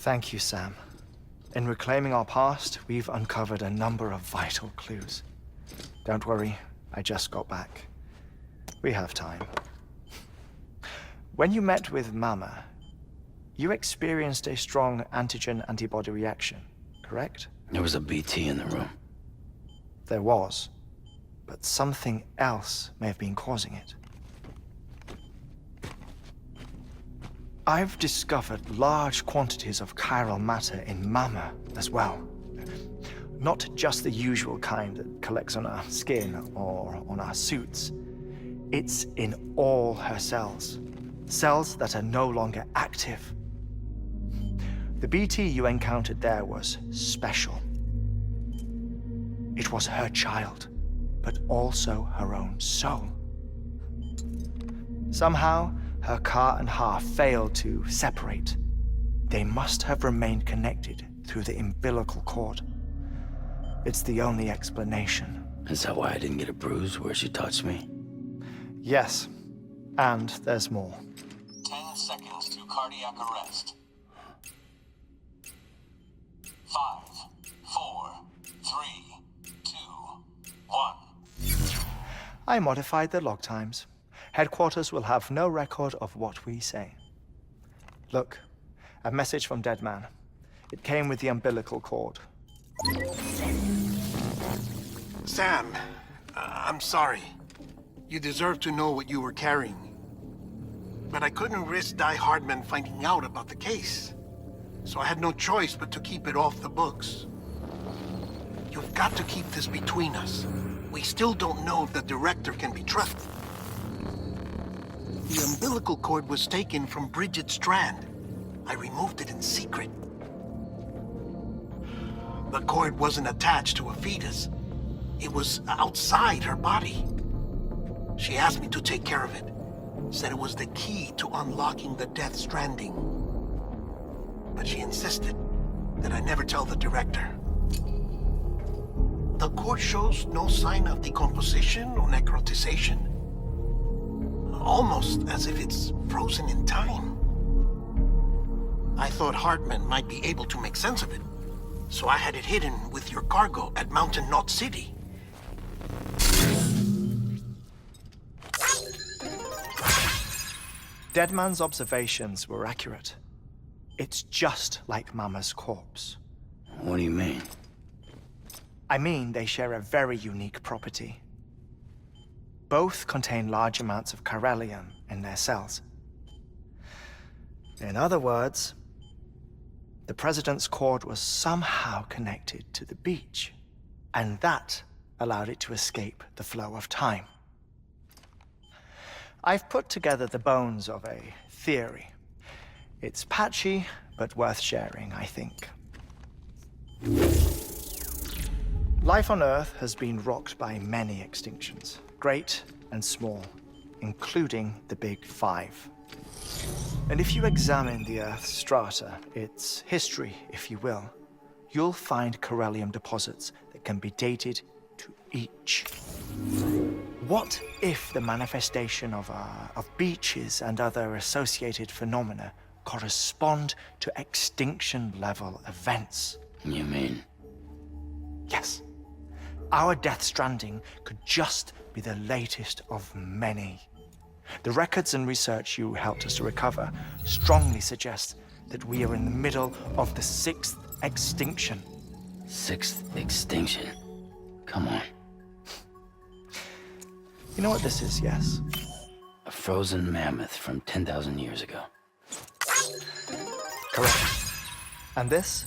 Thank you, Sam. In reclaiming our past, we've uncovered a number of vital clues. Don't worry, I just got back. We have time. When you met with Mama, you experienced a strong antigen-antibody reaction, correct? There was a BT in the room. There was, but something else may have been causing it. I've discovered large quantities of chiral matter in Mama as well. Not just the usual kind that collects on our skin or on our suits. It's in all her cells. Cells that are no longer active. The BT you encountered there was special. It was her child, but also her own soul. Somehow, her car and half failed to separate. They must have remained connected through the umbilical cord. It's the only explanation. Is that why I didn't get a bruise where she touched me? Yes, and there's more. 10 seconds to cardiac arrest. 5, 4, 3, 2, 1. I modified the log times. Headquarters will have no record of what we say. Look, a message from Dead Man. It came with the umbilical cord. Sam, I'm sorry. You deserve to know what you were carrying. But I couldn't risk Die Hardman finding out about the case. So I had no choice but to keep it off the books. You've got to keep this between us. We still don't know if the director can be trusted. The umbilical cord was taken from Bridget Strand. I removed it in secret. The cord wasn't attached to a fetus. It was outside her body. She asked me to take care of it. Said it was the key to unlocking the Death Stranding. But she insisted that I never tell the director. The cord shows no sign of decomposition or necrotization. Almost as if it's frozen in time. I thought Hartman might be able to make sense of it, so I had it hidden with your cargo at Mountain Knot City. Deadman's observations were accurate. It's just like Mama's corpse. What do you mean? I mean, they share a very unique property. Both contain large amounts of chiralium in their cells. In other words, the President's cord was somehow connected to the beach, and that allowed it to escape the flow of time. I've put together the bones of a theory. It's patchy, but worth sharing, I think. Life on Earth has been rocked by many extinctions, great and small, including the Big Five. And if you examine the Earth's strata, its history, if you will, you'll find chiralium deposits that can be dated to each. What if the manifestation of beaches and other associated phenomena correspond to extinction-level events? You mean? Yes. Our Death Stranding could just be the latest of many. The records and research you helped us to recover strongly suggest that we are in the middle of the 6th extinction. 6th extinction? Come on. You know what this is, yes? A frozen mammoth from 10,000 years ago. Correct. And this?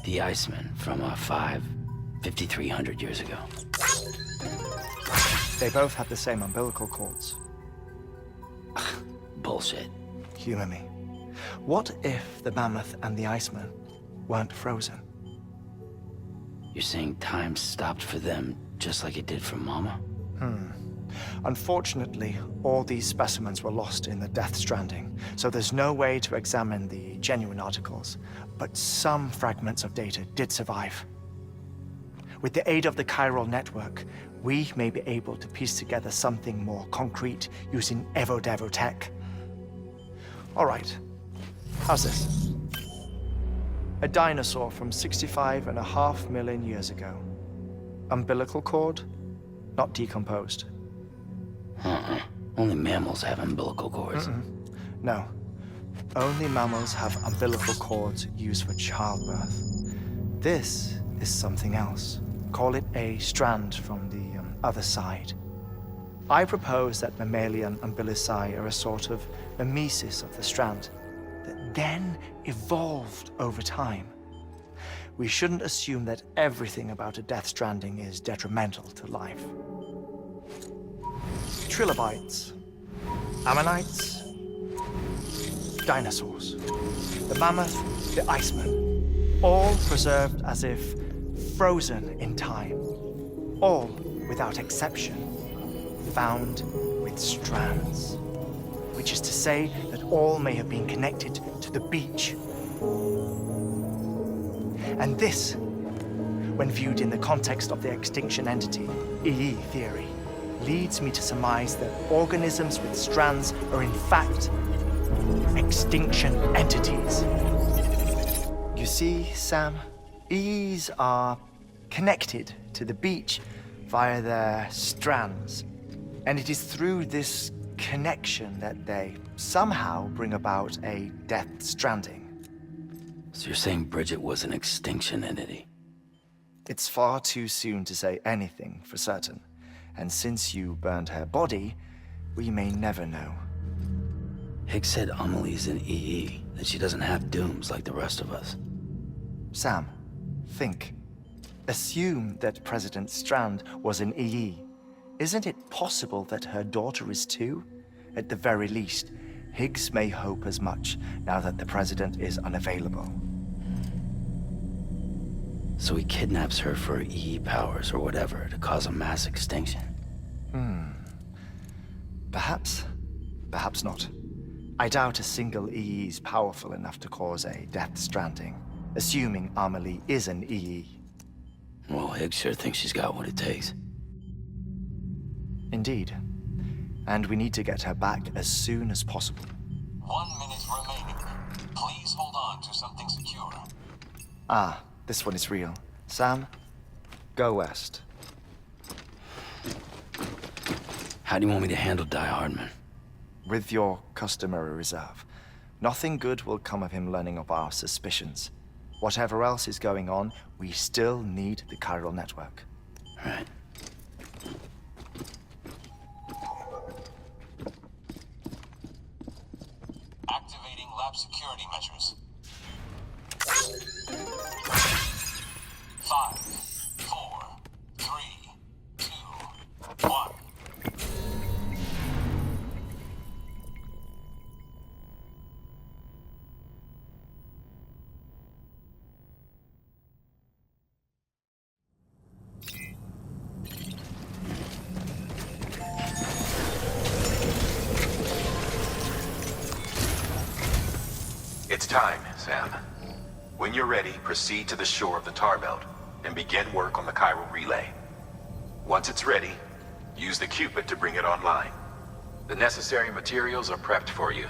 The Iceman from 5,300 years ago. They both have the same umbilical cords. Bullshit. Humor me. What if the mammoth and the Iceman weren't frozen? You're saying time stopped for them just like it did for Mama? Unfortunately, all these specimens were lost in the Death Stranding, so there's no way to examine the genuine articles, but some fragments of data did survive. With the aid of the chiral network, we may be able to piece together something more concrete using Evo-Devo tech. All right, how's this? A dinosaur from 65.5 million years ago. Umbilical cord, not decomposed. Only mammals have umbilical cords. No. Only mammals have umbilical cords used for childbirth. This is something else. Call it a strand from the other side. I propose that mammalian umbilici are a sort of mimesis of the strand that then evolved over time. We shouldn't assume that everything about a death stranding is detrimental to life. Trilobites, ammonites, dinosaurs, the mammoth, the iceman, all preserved as if frozen in time, all, without exception, found with strands, which is to say that all may have been connected to the beach. And this, when viewed in the context of the extinction entity, EE theory, leads me to surmise that organisms with strands are in fact extinction entities. You see, Sam, EEs are connected to the beach via their strands. And it is through this connection that they somehow bring about a death stranding. So you're saying Bridget was an extinction entity? It's far too soon to say anything for certain. And since you burned her body, we may never know. Higgs said Amelie's an EE, that she doesn't have dooms like the rest of us. Sam, think. Assume that President Strand was an EE. Isn't it possible that her daughter is too? At the very least, Higgs may hope as much now that the president is unavailable. So he kidnaps her for EE powers or whatever to cause a mass extinction. Perhaps. Perhaps not. I doubt a single EE is powerful enough to cause a death stranding, assuming Amelie is an EE. Well, Higgs sure thinks she's got what it takes. Indeed. And we need to get her back as soon as possible. 1 minute remaining. Please hold on to something secure. Ah, this one is real. Sam, go west. How do you want me to handle Die Hardman? With your customary reserve. Nothing good will come of him learning of our suspicions. Whatever else is going on, we still need the chiral network. Right. Activating lab security measures. 5, 4, 3, 2, 1. It's time, Sam. When you're ready, proceed to the shore of the tar belt and begin work on the chiral relay. Once it's ready, use the Cupid to bring it online. The necessary materials are prepped for you.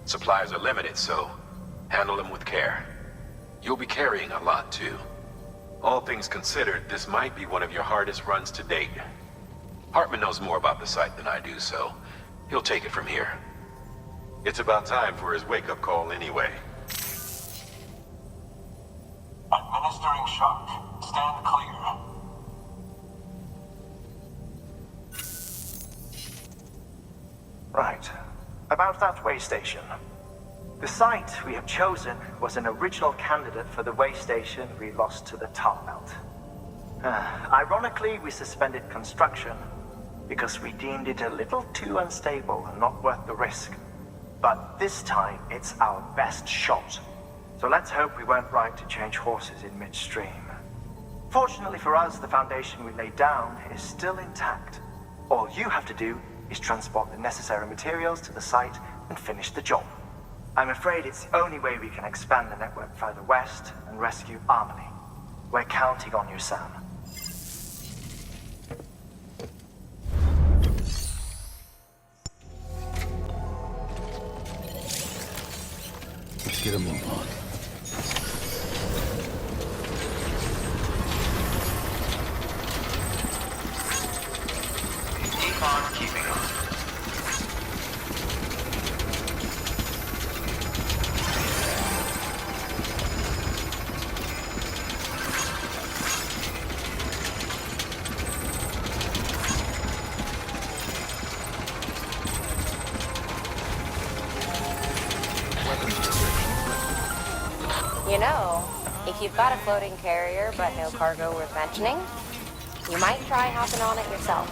Supplies are limited, so handle them with care. You'll be carrying a lot, too. All things considered, this might be one of your hardest runs to date. Hartman knows more about the site than I do, so he'll take it from here. It's about time for his wake-up call anyway. Administering shock. Stand clear. Right. About that way station. The site we have chosen was an original candidate for the way station we lost to the tar belt. Ironically, we suspended construction because we deemed it a little too unstable and not worth the risk. But this time, it's our best shot. So let's hope we weren't right to change horses in midstream. Fortunately for us, the foundation we laid down is still intact. All you have to do is transport the necessary materials to the site and finish the job. I'm afraid it's the only way we can expand the network further west and rescue Amelie. We're counting on you, Sam. Let's get a move on. know, if you've got a floating carrier but no cargo worth mentioning, you might try hopping on it yourself.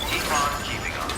Keep on keeping on.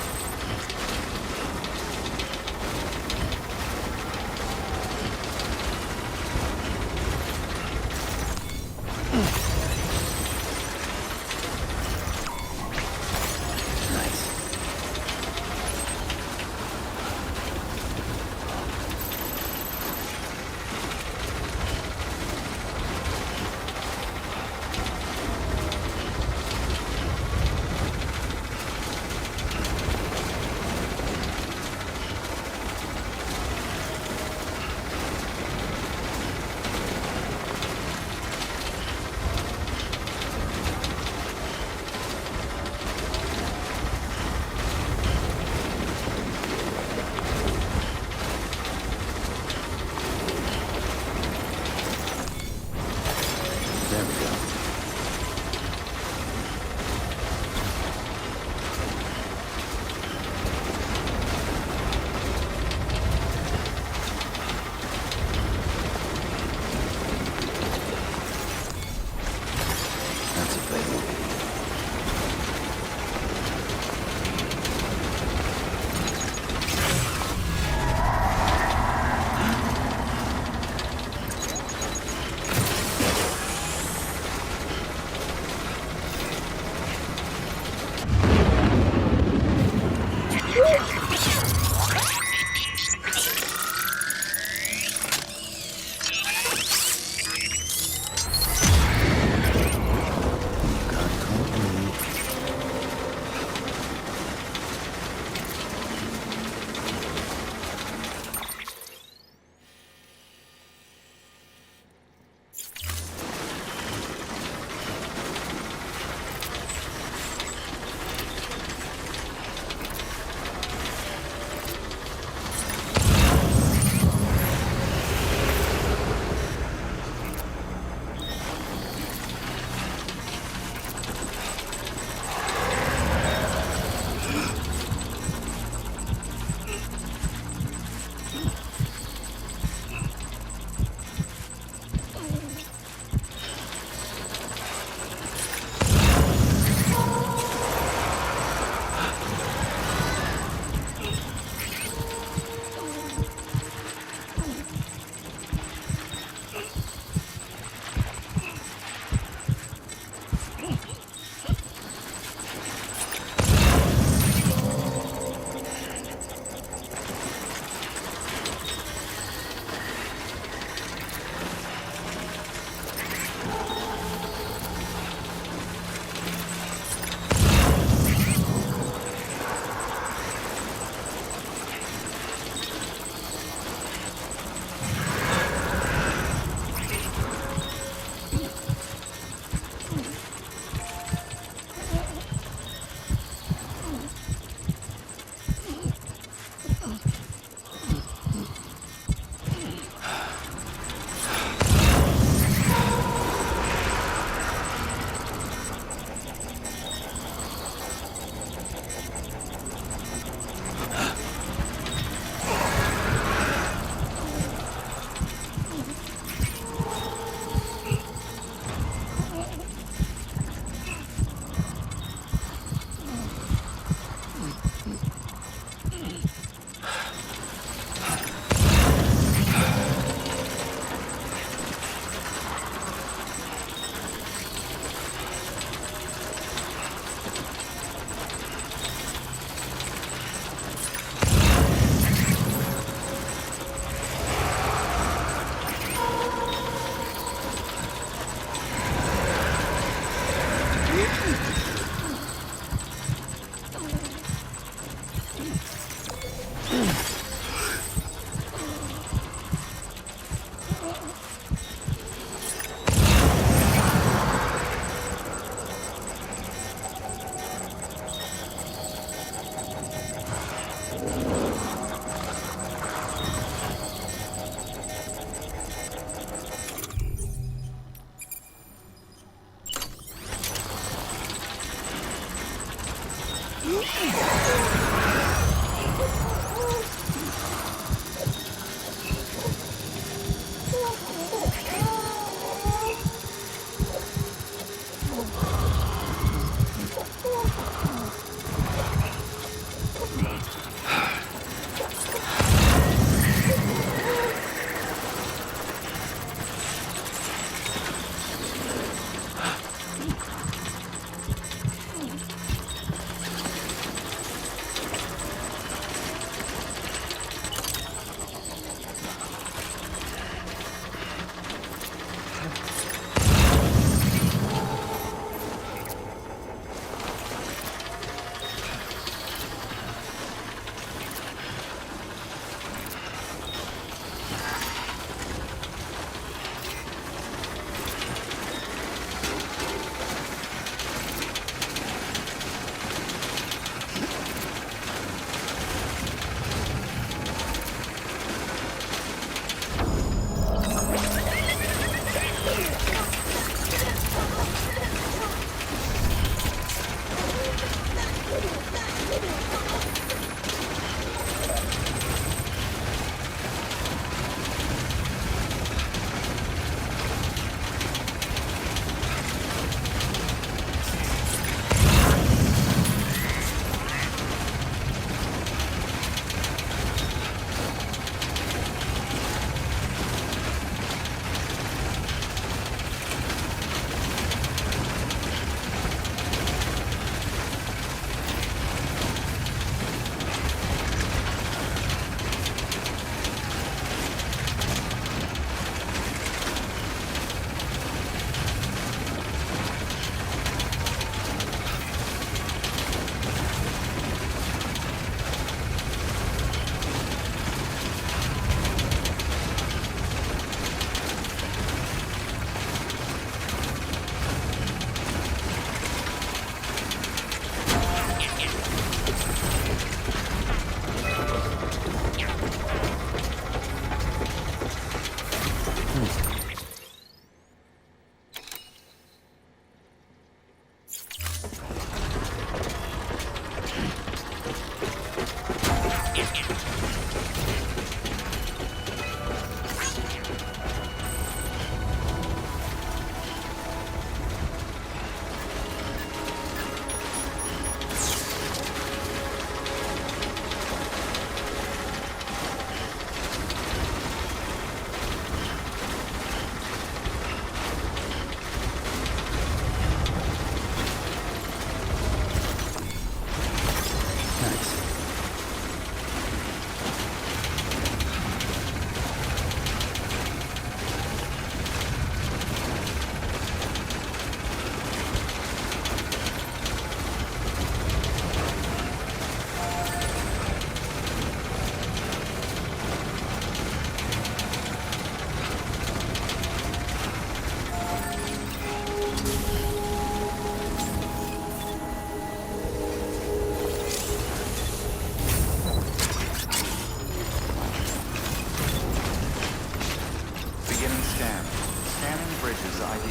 ID.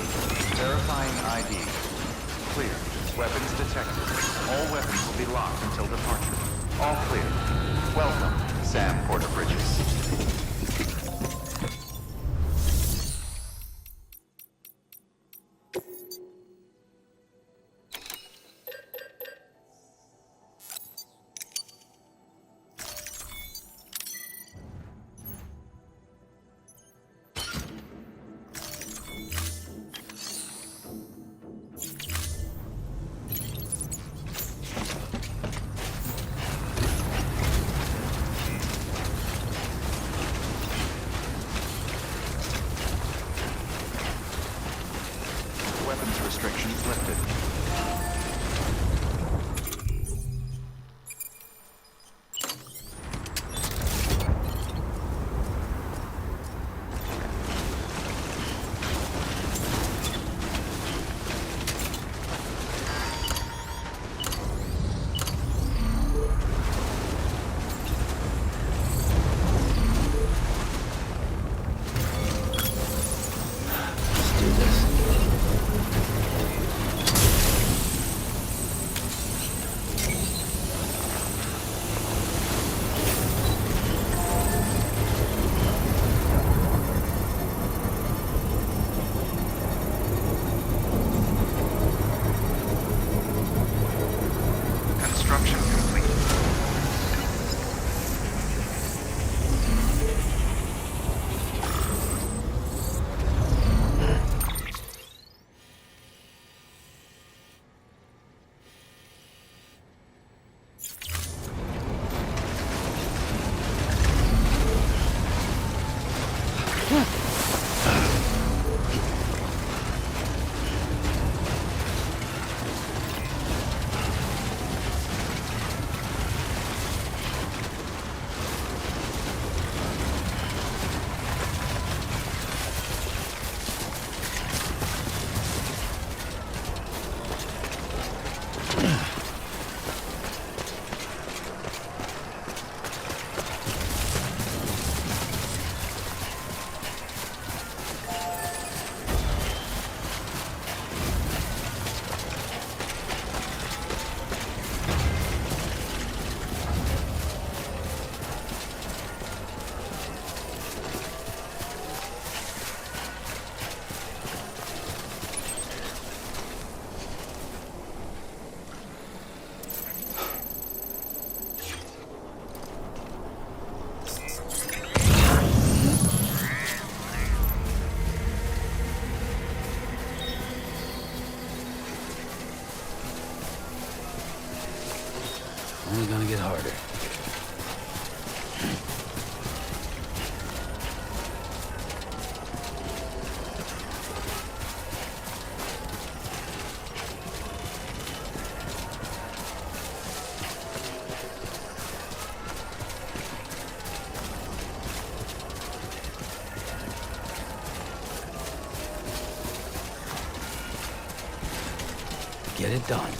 Verifying ID. Clear. Weapons detected. All weapons will be locked until departure. All clear. Welcome, Sam Porter Bridges. Weapons restrictions lifted. Let's do this. Construction complete. Only gonna get harder. Get it done.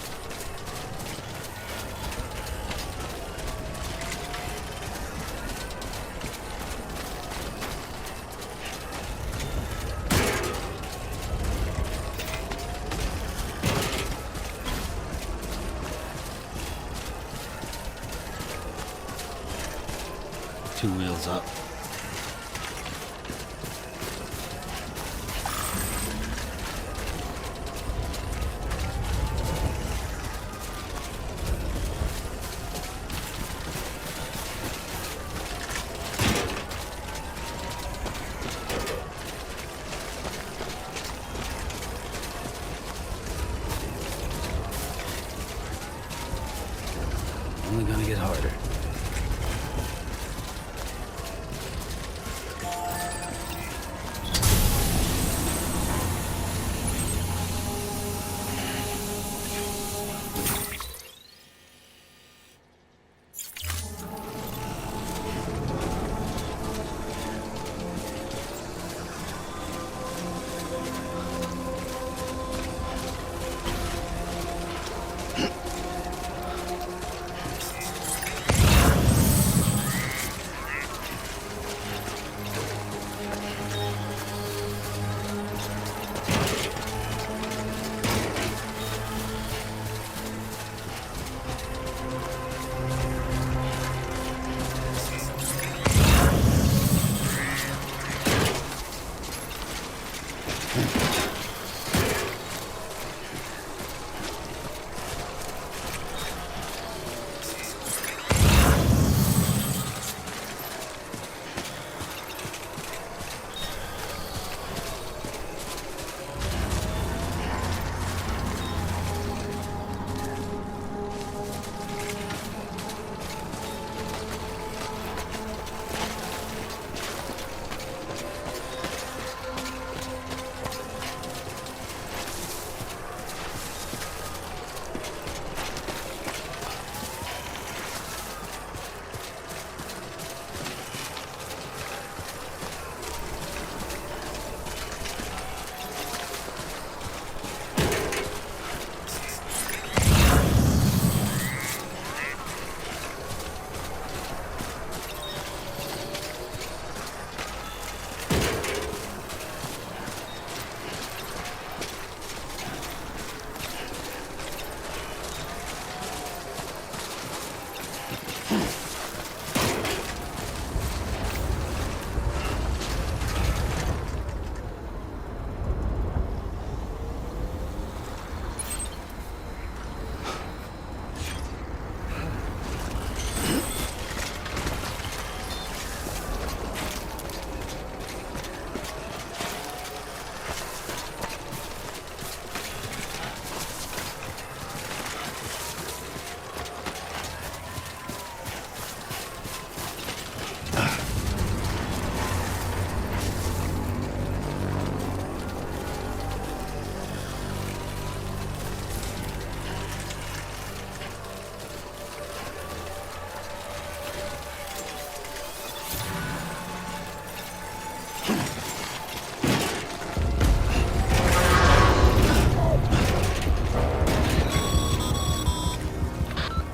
Two wheels up. Only gonna get harder.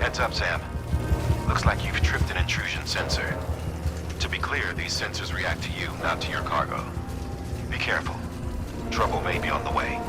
Heads up, Sam. Looks like you've tripped an intrusion sensor. To be clear, these sensors react to you, not to your cargo. Be careful. Trouble may be on the way.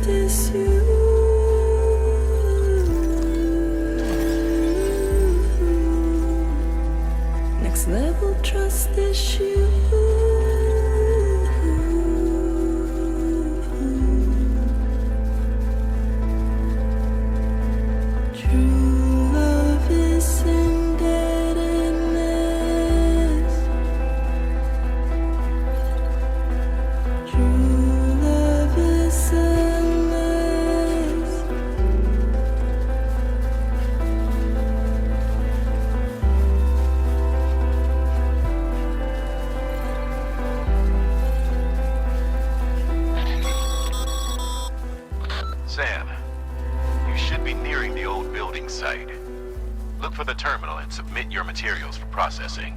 trust is you. Next level trust is you. True love is indebtedness. True love is endless. Sam, you should be nearing the old building site. Look for the terminal and submit your materials for processing.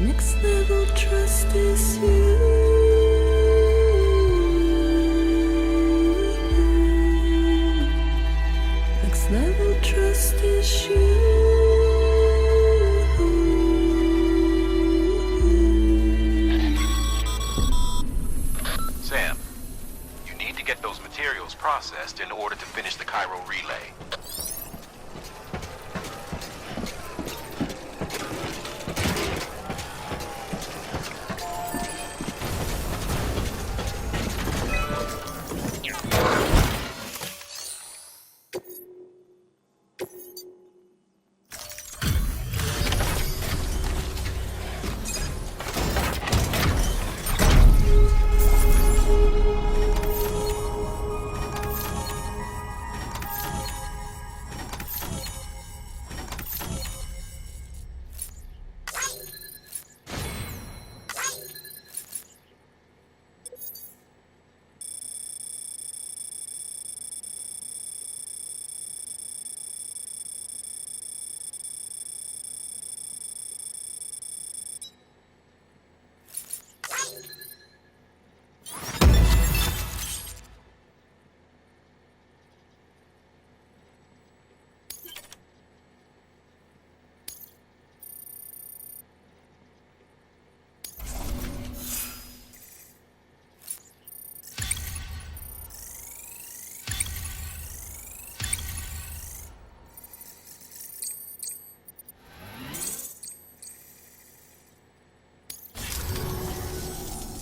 Next level trust is you. Next level trust is you. Sam, you need to get those materials processed in order to finish the Chiral relay.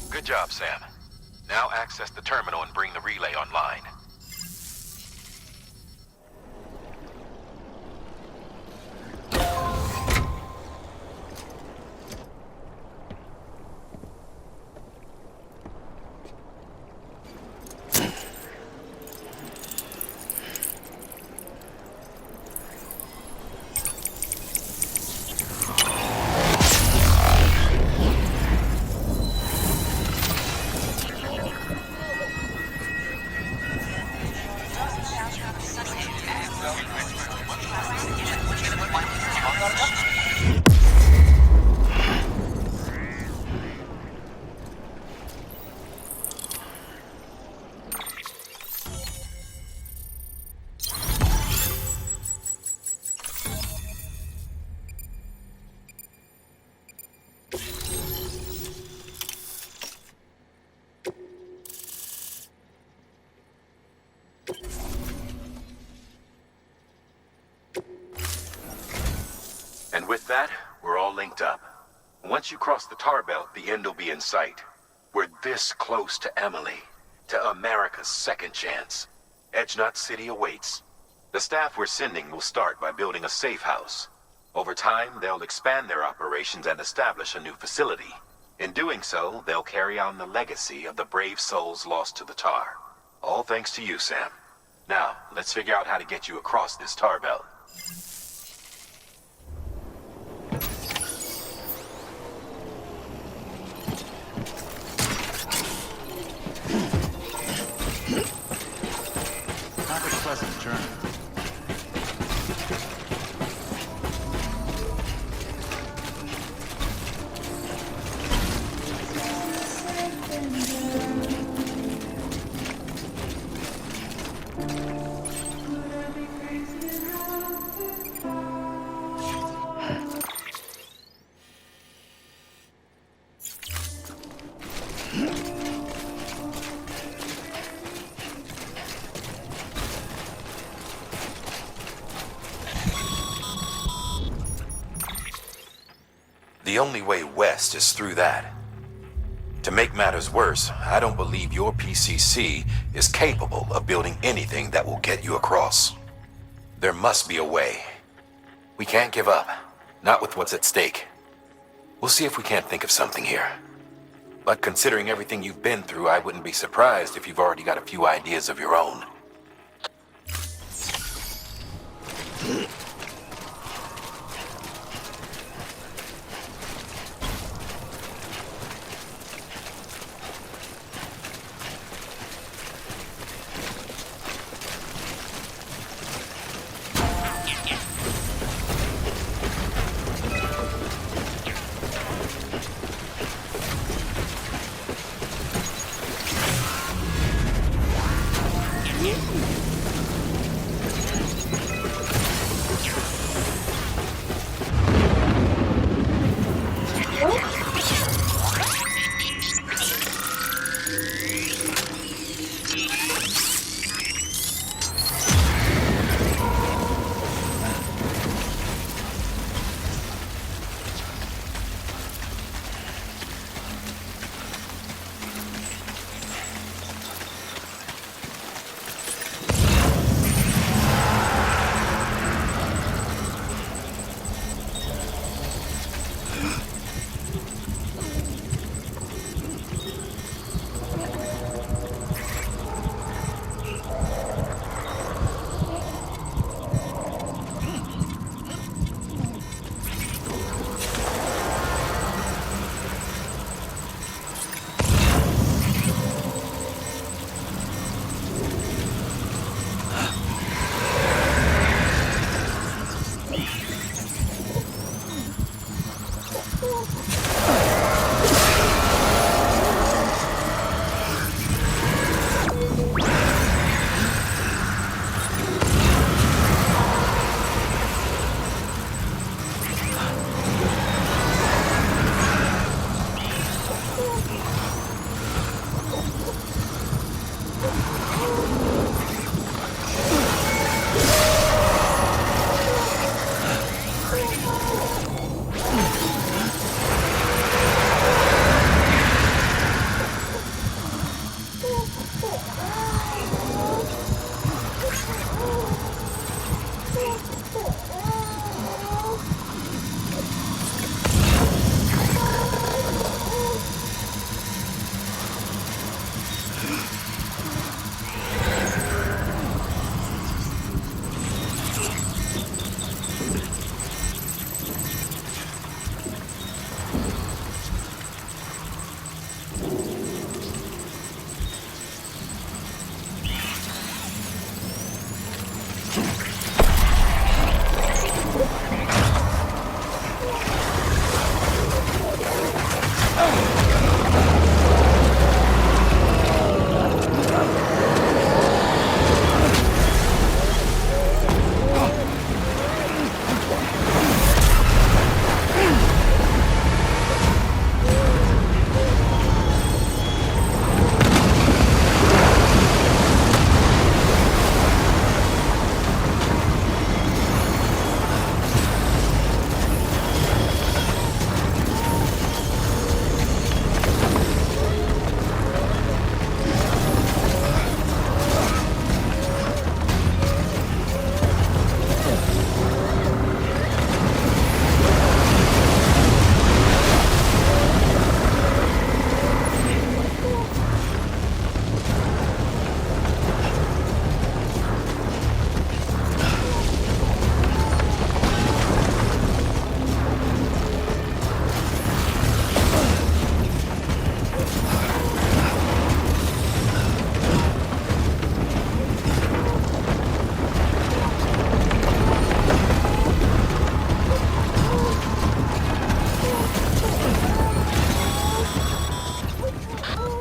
Good job, Sam. Now access the terminal and bring the relay online. And with that, we're all linked up. Once you cross the tar belt, the end will be in sight. We're this close to Emily, to America's second chance. Edgenut City awaits. The staff we're sending will start by building a safe house. Over time, they'll expand their operations and establish a new facility. In doing so, they'll carry on the legacy of the brave souls lost to the tar. All thanks to you, Sam. Now, let's figure out how to get you across this tar belt. Have a pleasant journey. The only way west is through that. To make matters worse, I don't believe your PCC is capable of building anything that will get you across. There must be a way. We can't give up, not with what's at stake. We'll see if we can't think of something here. But considering everything you've been through, I wouldn't be surprised if you've already got a few ideas of your own.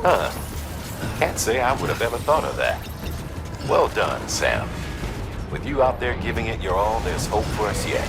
Huh. Can't say I would have ever thought of that. Well done, Sam. With you out there giving it your all, there's hope for us yet.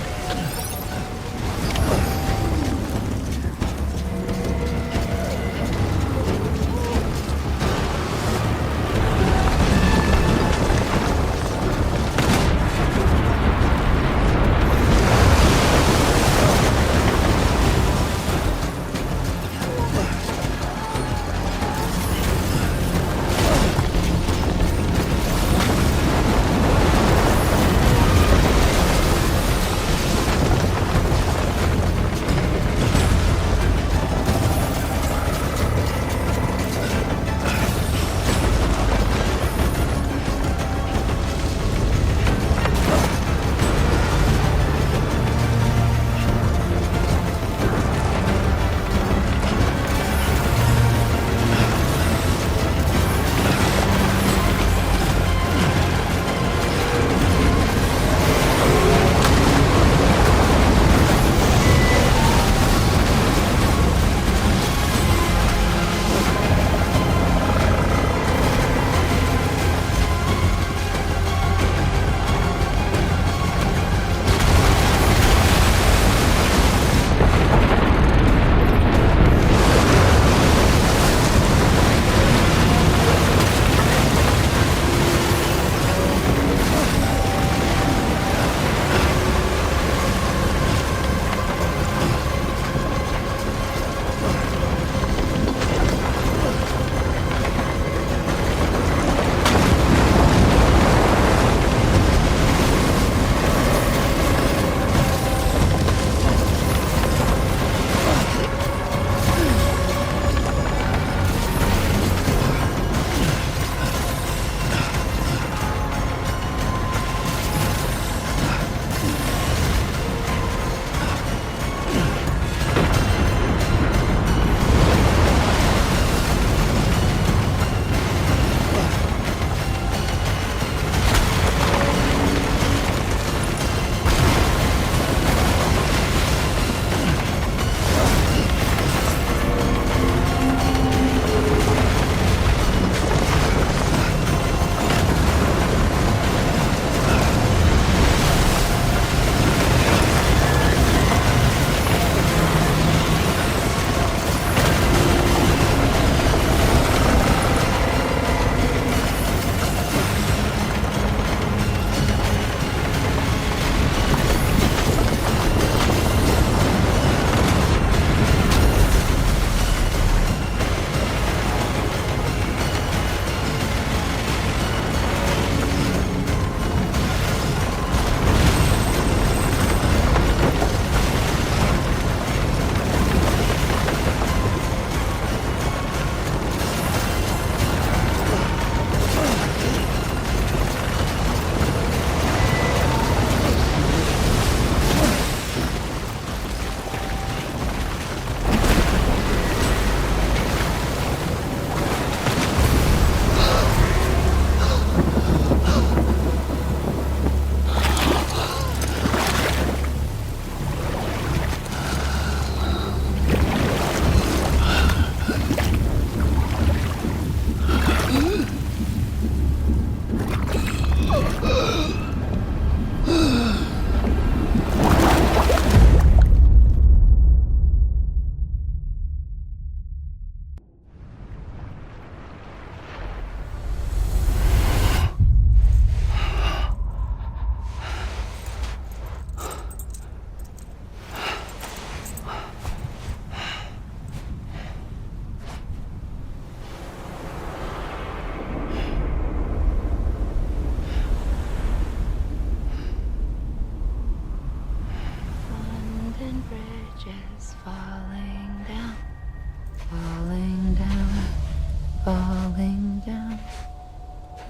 falling down.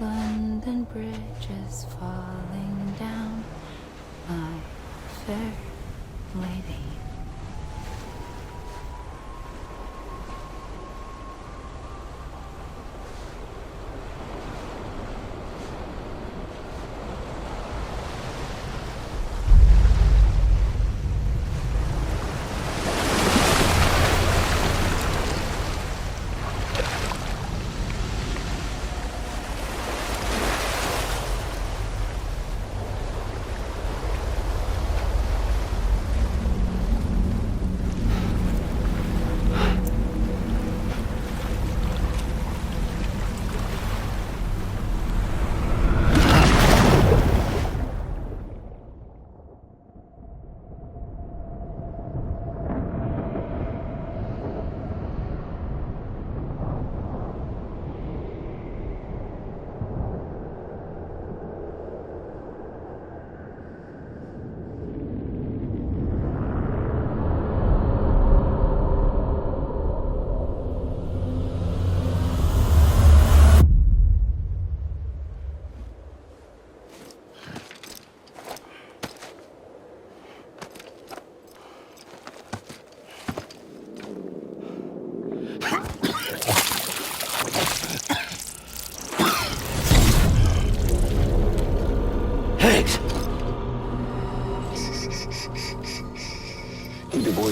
London Bridge is falling down, my fair lady.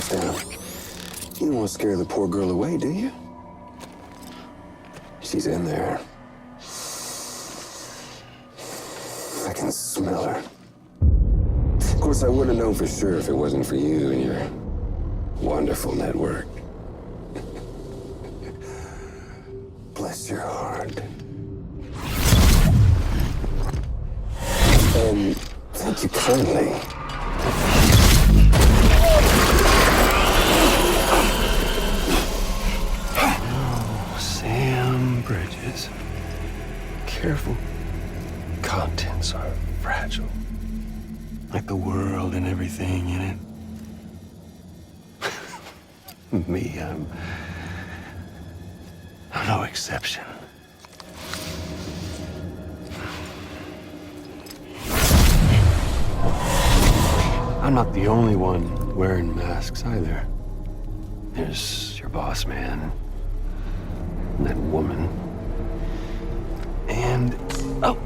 Sam, you don't want to scare the poor girl away, do you? She's in there. I can smell her. Of course, I wouldn't have known for sure if it wasn't for you and your wonderful network. Bless your heart. And thank you kindly. Oh, Sam Bridges. Careful. Contents are fragile. Like the world and everything in it. Me, I'm no exception. I'm not the only one wearing masks either. There's your boss man, and that woman, and oh,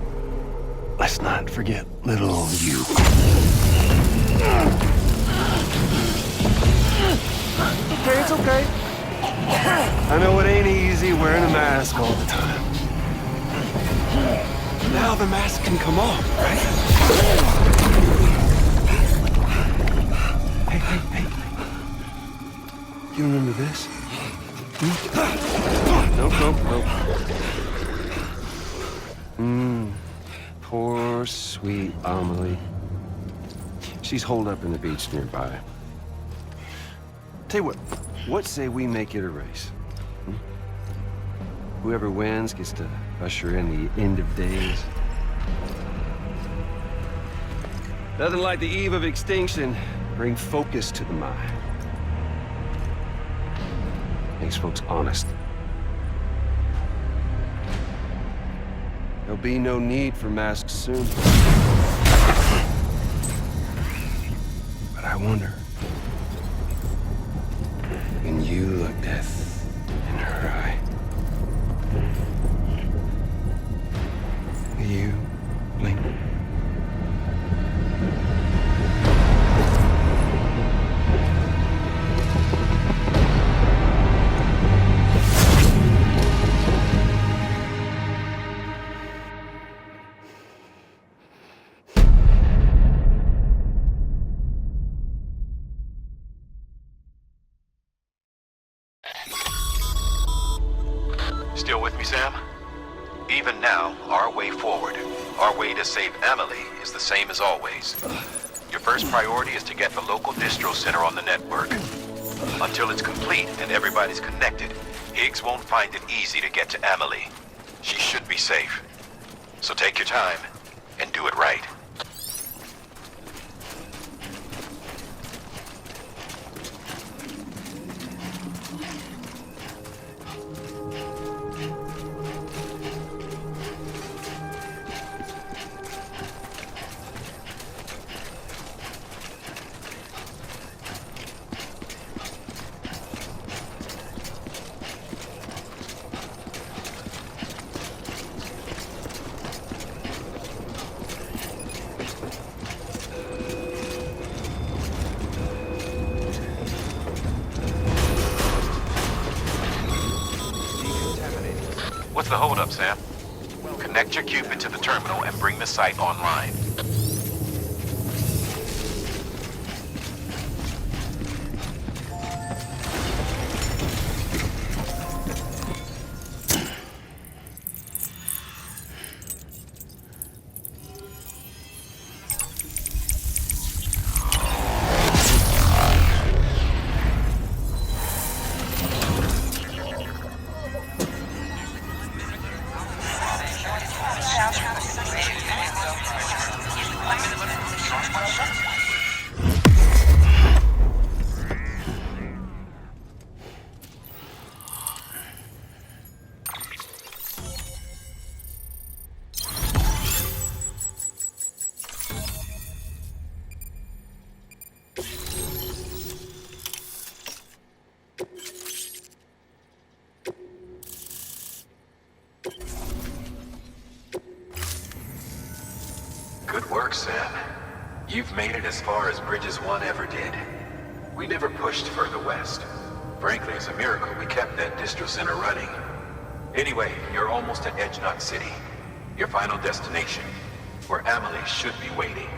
let's not forget little you. Okay, it's okay. I know it ain't easy wearing a mask all the time. Now the mask can come off, right? Hey. You remember this? Nope. Poor, sweet Amelie. She's holed up in the beach nearby. Tell you what say we make it a race? Whoever wins gets to usher in the end of days. Nothing like the eve of extinction. Bring focus to the mind. Makes folks honest. There'll be no need for masks soon. But I wonder, when you look death in her eye, will you blink? Still with me, Sam? Even now, our way forward, our way to save Emily, is the same as always. Your first priority is to get the local distro center on the network. Until it's complete and everybody's connected, Higgs won't find it easy to get to Emily. She should be safe. So take your time and do it right. What's the holdup, Sam? Connect your Cupid to the terminal and bring the site online. Good work, Sam. You've made it as far as Bridges 1 ever did. We never pushed further west. Frankly, it's a miracle we kept that distro center running. Anyway, you're almost at Edge Knot City, your final destination, where Amelie should be waiting.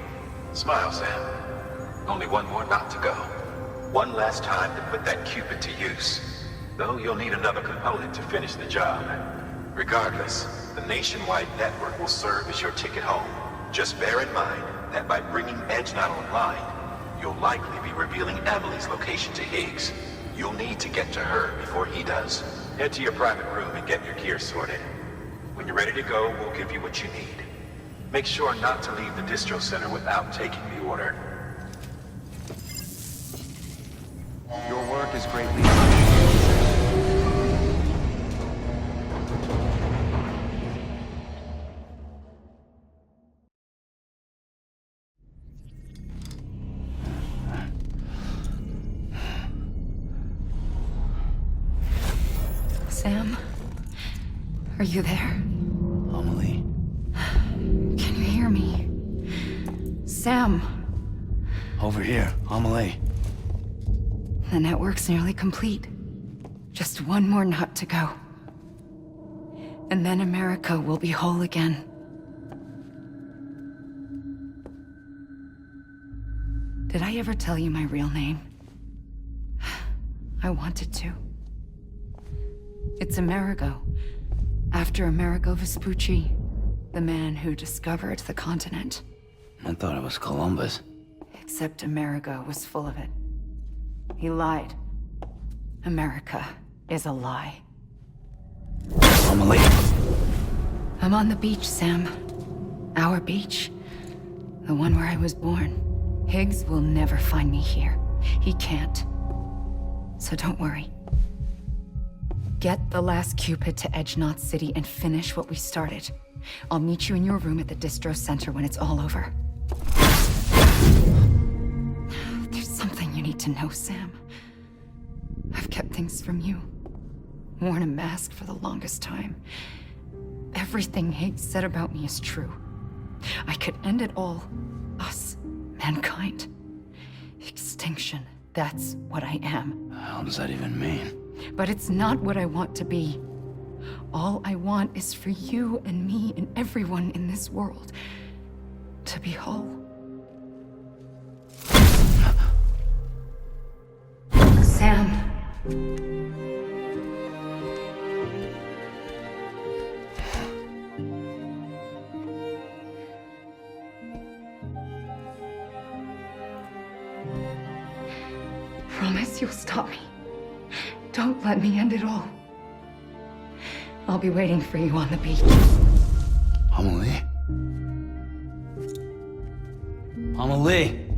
Smile, Sam. Only one more knot to go. One last time to put that Cupid to use. Though you'll need another component to finish the job. Regardless, the nationwide network will serve as your ticket home. Just bear in mind that by bringing Edge Knot online, you'll likely be revealing Amelie's location to Higgs. You'll need to get to her before he does. Head to your private room and get your gear sorted. When you're ready to go, we'll give you what you need. Make sure not to leave the distro center without taking the order. Your work is greatly appreciated. Sam? Are you there? Amelie? Can you hear me? Sam! Over here, Amelie. The network's nearly complete. Just one more knot to go. And then America will be whole again. Did I ever tell you my real name? I wanted to. It's Amerigo. After Amerigo Vespucci, the man who discovered the continent. I thought it was Columbus. Except Amerigo was full of it. He lied. America is a lie. Amelie. I'm on the beach, Sam. Our beach. The one where I was born. Higgs will never find me here. He can't. So don't worry. Get the last Cupid to Edge Knot City and finish what we started. I'll meet you in your room at the distro center when it's all over. There's something you need to know, Sam. I've kept things from you. Worn a mask for the longest time. Everything Higgs said about me is true. I could end it all. Us. Mankind. Extinction. That's what I am. The hell does that even mean? But it's not what I want to be. All I want is for you and me and everyone in this world to be whole. Sam. Promise you'll stop me. Don't let me end it all. I'll be waiting for you on the beach. Amelie? Amelie!